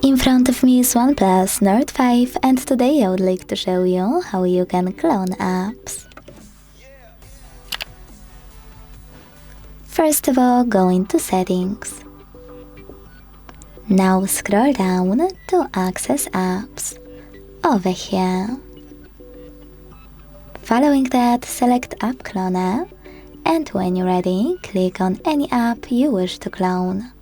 In front of me is OnePlus Nord CE and today I would like to show you how you can clone apps. First of all, go into Settings. Now scroll down to Access Apps, over here. Following that, select App Cloner, and when you're ready, click on any app you wish to clone.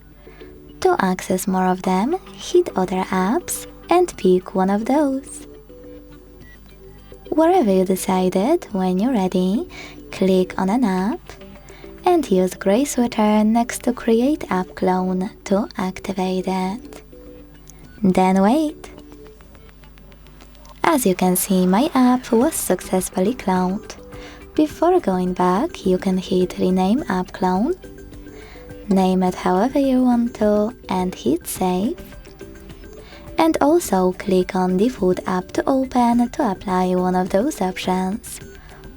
To access more of them, hit Other Apps and pick one of those. Wherever you decided, when you're ready, click on an app and use gray switcher next to Create App Clone to activate it. Then wait. As you can see, my app was successfully cloned. Before going back, you can hit Rename App Clone, name it however you want to, and hit Save. And also click on Default App to open to apply one of those options.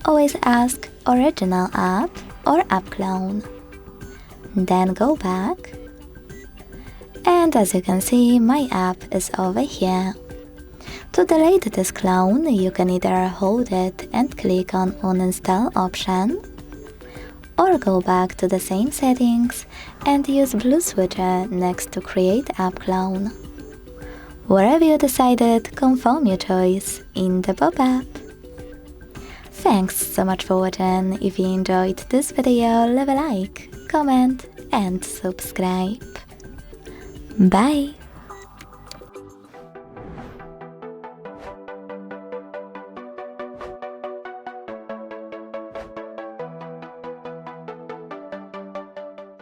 Always ask Original App or App Clone. Then go back. And as you can see, my app is over here. To delete this clone, you can either hold it and click on Uninstall option, or go back to the same settings and use blue switcher next to Create App Clone. Wherever you decided, confirm your choice in the pop-up. Thanks so much for watching. If you enjoyed this video, leave a like, comment and subscribe. Bye!